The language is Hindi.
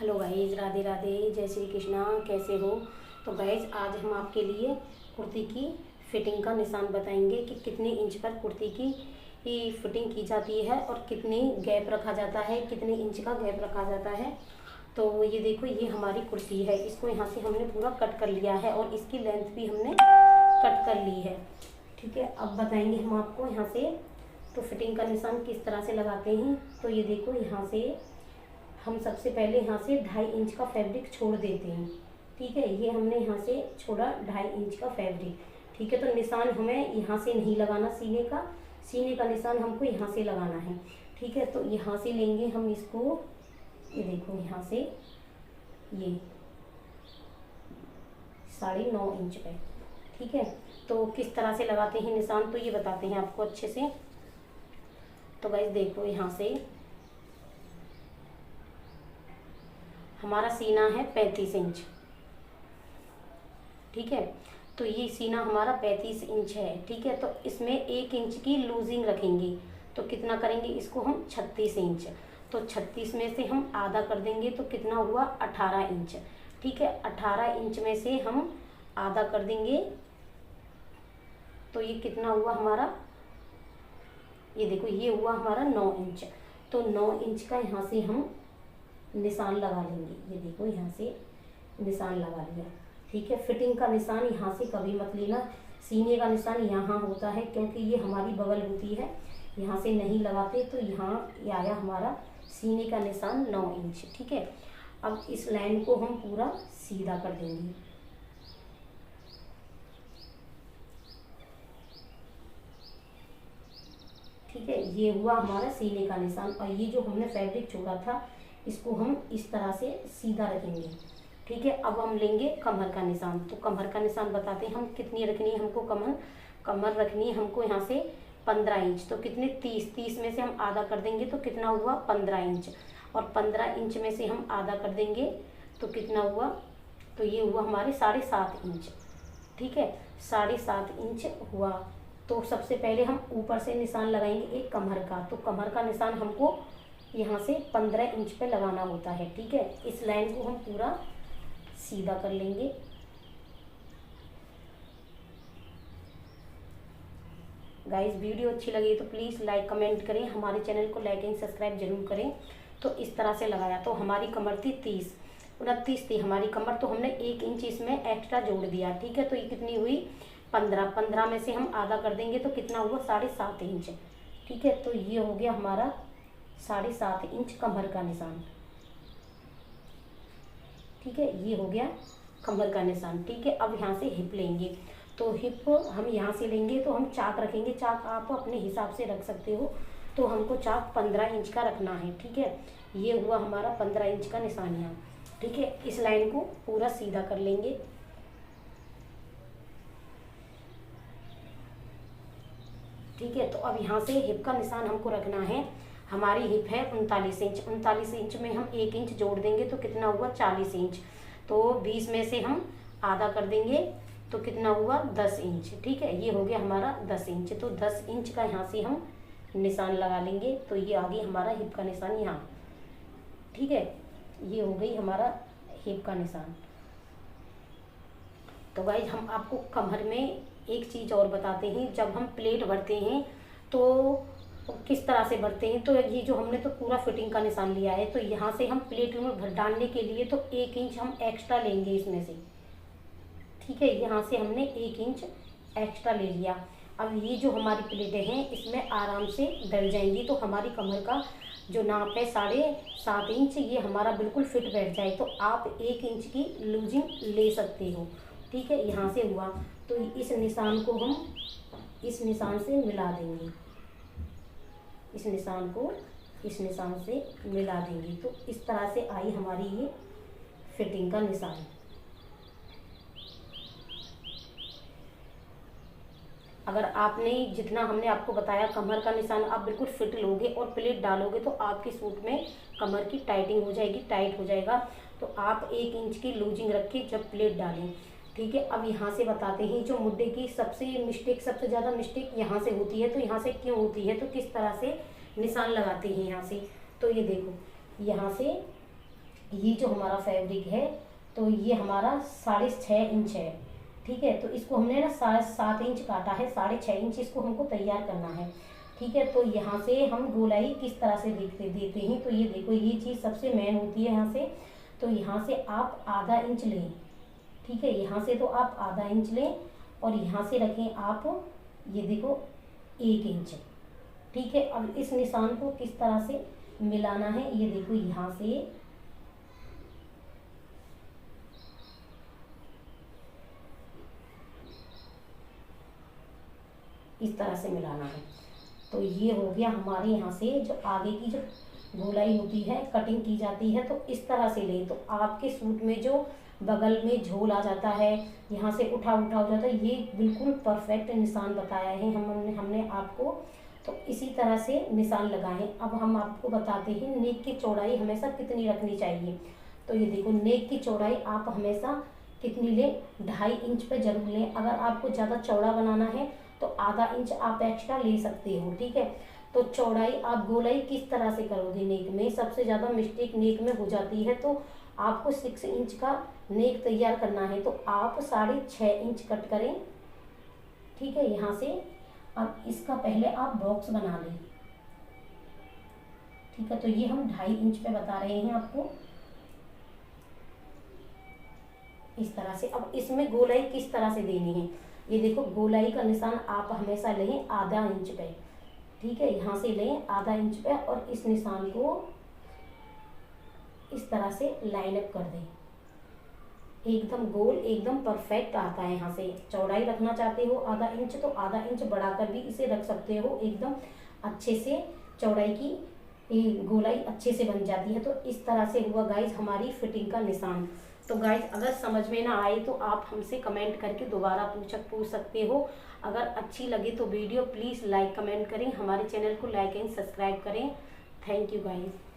हेलो गाइज, राधे राधे, जय श्री कृष्णा। कैसे हो? तो गाइज आज हम आपके लिए कुर्ती की फिटिंग का निशान बताएंगे कि कितने इंच पर कुर्ती की फिटिंग की जाती है और कितनी गैप रखा जाता है, कितने इंच का गैप रखा जाता है। तो ये देखो, ये हमारी कुर्ती है। इसको यहाँ से हमने पूरा कट कर लिया है और इसकी लेंथ भी हमने कट कर ली है। ठीक है, अब बताएंगे हम आपको यहाँ से तो फिटिंग का निशान किस तरह से लगाते हैं। तो ये देखो, यहाँ से हम सबसे पहले यहाँ से 2.5 इंच का फैब्रिक छोड़ देते हैं। ठीक है, ये हमने यहाँ से छोड़ा 2.5 इंच का फैब्रिक। ठीक है, तो निशान हमें यहाँ से नहीं लगाना, सीने का निशान हमको यहाँ से लगाना है। ठीक है, तो यहाँ से लेंगे हम इसको, ये देखो यहाँ से ये 9.5 इंच पे। ठीक है, तो किस तरह से लगाते हैं निशान तो ये बताते हैं आपको अच्छे से। तो गाइस देखो, यहाँ से हमारा सीना है 35 इंच। ठीक है, तो ये सीना हमारा 35 इंच है। ठीक है, तो इसमें 1 इंच की लूजिंग रखेंगे तो कितना करेंगे, इसको हम 36 इंच। तो 36 में से हम आधा कर देंगे तो कितना हुआ, 18 इंच। ठीक है, 18 इंच में से हम आधा कर देंगे तो ये कितना हुआ हमारा, ये देखो ये हुआ हमारा 9 इंच। तो 9 इंच का यहाँ से हम निशान लगा लेंगे। ये देखो यहाँ से निशान लगा लिया। ठीक है, फिटिंग का निशान यहाँ से कभी मत लेना, सीने का निशान यहाँ होता है क्योंकि ये हमारी बगल होती है, यहाँ से नहीं लगाते। तो यहाँ ये आया हमारा सीने का निशान 9 इंच। ठीक है, अब इस लाइन को हम पूरा सीधा कर देंगे। ठीक है, ये हुआ हमारा सीने का निशान और ये जो हमने फैब्रिक छोड़ा था इसको हम इस तरह से सीधा रखेंगे। ठीक है, अब हम लेंगे कमर का निशान। तो कमर का निशान बताते हैं हम कितनी रखनी है हमको। कमर रखनी है हमको यहाँ से 15 इंच। तो कितने, 30 में से हम आधा कर देंगे तो कितना हुआ, 15 इंच। और 15 इंच में से हम आधा कर देंगे तो कितना हुआ, तो ये हुआ हमारे 7.5 इंच। ठीक है, 7.5 इंच हुआ। तो सबसे पहले हम ऊपर से निशान लगाएंगे एक कमर का। तो कमर का निशान हमको यहाँ से 15 इंच पे लगाना होता है। ठीक है, इस लाइन को हम पूरा सीधा कर लेंगे। गाइस वीडियो अच्छी लगी तो प्लीज़ लाइक कमेंट करें, हमारे चैनल को लाइक एंड सब्सक्राइब जरूर करें। तो इस तरह से लगाया। तो हमारी कमर थी 29 थी हमारी कमर, तो हमने 1 इंच इसमें एक्स्ट्रा जोड़ दिया। ठीक है, तो ये कितनी हुई, 15 में से हम आधा कर देंगे तो कितना हुआ, 7.5 इंच। ठीक है, तो ये हो गया हमारा 7.5 इंच कमर का निशान। ठीक है, ये हो गया कमर का निशान। ठीक है, अब यहाँ से हिप लेंगे। तो हिप हम यहाँ से लेंगे तो हम चाक रखेंगे। चाक आप अपने हिसाब से रख सकते हो। तो हमको चाक 15 इंच का रखना है। ठीक है, ये हुआ हमारा 15 इंच का निशान यहाँ। ठीक है, इस लाइन को पूरा सीधा कर लेंगे। ठीक है, तो अब यहाँ से हिप का निशान हमको रखना है। हमारी हिप है 39 इंच। 39 इंच में हम 1 इंच जोड़ देंगे तो कितना हुआ, 40 इंच। तो 20 में से हम आधा कर देंगे तो कितना हुआ, 10 इंच। ठीक है, ये हो गया हमारा 10 इंच। तो 10 इंच का यहाँ से हम निशान लगा लेंगे। तो ये आ गई हमारा हिप का निशान यहाँ। ठीक है, ये हो गई हमारा हिप का निशान। तो गाइज हम आपको कमर में एक चीज़ और बताते हैं, जब हम प्लेट भरते हैं तो किस तरह से भरते हैं। तो ये जो हमने तो पूरा फिटिंग का निशान लिया है, तो यहाँ से हम प्लेट में भर डालने के लिए तो 1 इंच हम एक्स्ट्रा लेंगे इसमें से। ठीक है, यहाँ से हमने 1 इंच एक्स्ट्रा ले लिया। अब ये जो हमारी प्लेटें हैं इसमें आराम से डल जाएंगी। तो हमारी कमर का जो नाप है 7.5 इंच, ये हमारा बिल्कुल फिट बैठ जाए। तो आप 1 इंच की लूजिंग ले सकते हो। ठीक है, यहाँ से हुआ तो इस निशान को हम इस निशान से मिला देंगे। इस निशान को इस निशान से मिला देंगे। तो इस तरह से आई हमारी ये फिटिंग का निशान। अगर आपने जितना हमने आपको बताया कमर का निशान आप बिल्कुल फिट लोगे और प्लेट डालोगे तो आपके सूट में कमर की टाइटिंग हो जाएगी, टाइट हो जाएगा। तो आप 1 इंच की लूजिंग रखें जब प्लेट डालें। ठीक है, अब यहाँ से बताते हैं जो मुद्दे की सबसे ज़्यादा मिस्टेक यहाँ से होती है। तो यहाँ से क्यों होती है, तो किस तरह से निशान लगाते हैं यहाँ से। तो ये देखो, यहाँ से ये जो हमारा फैब्रिक है तो ये हमारा 6.5 इंच है, ठीक है। तो इसको हमने ना 7.5 इंच काटा है, 6.5 इंच इसको हमको तैयार करना है, ठीक है। तो यहाँ से हम गोलाई किस तरह से देते हैं, तो ये देखो ये चीज़ सबसे मेन होती है यहाँ से। तो यहाँ से आप आधा इंच लें, ठीक है, यहाँ से तो आप आधा इंच लें और यहाँ से रखें आप, ये देखो 1 इंच, ठीक है। अब इस निशान को किस तरह से मिलाना है, ये देखो यहाँ से इस तरह से मिलाना है। तो ये हो गया हमारे यहाँ से जो आगे की जो गोलाई होती है, कटिंग की जाती है, तो इस तरह से लें। तो आपके सूट में जो बगल में झोल आ जाता है, यहाँ से उठा उठा हो जाता है, ये बिल्कुल परफेक्ट निशान बताया है हमने आपको। तो इसी तरह से निशान लगाएं। अब हम आपको बताते हैं नेक की चौड़ाई हमेशा कितनी रखनी चाहिए। तो ये देखो नेक की चौड़ाई आप हमेशा कितनी लें, 2.5 इंच पे जरूर लें। अगर आपको ज़्यादा चौड़ा बनाना है तो आधा इंच आप एक्स्ट्रा ले सकते हो, ठीक है। तो चौड़ाई आप गोलाई किस तरह से करोगे नेक में, सबसे ज़्यादा मिस्टेक नेक में हो जाती है। तो आपको 6 इंच का नेक तैयार करना है, तो आप 6.5 इंच कट करें, ठीक है, यहाँ से। अब इसका पहले आप बॉक्स बना लें, ठीक है। तो ये हम 2.5 इंच पे बता रहे हैं आपको, इस तरह से। अब इसमें गोलाई किस तरह से देनी है, ये देखो गोलाई का निशान आप हमेशा लें आधा इंच पे, ठीक है, यहाँ से लें आधा इंच पे और इस निशान को इस तरह से लाइन अप कर दें, एकदम गोल, एकदम परफेक्ट आता है। यहाँ से चौड़ाई रखना चाहते हो आधा इंच तो आधा इंच बढ़ाकर भी इसे रख सकते हो, एकदम अच्छे से चौड़ाई की गोलाई अच्छे से बन जाती है। तो इस तरह से हुआ गाइज हमारी फिटिंग का निशान। तो गाइज अगर समझ में ना आए तो आप हमसे कमेंट करके दोबारा पूछ सकते हो। अगर अच्छी लगे तो वीडियो प्लीज़ लाइक कमेंट करें, हमारे चैनल को लाइक एंड सब्सक्राइब करें। Thank you guys.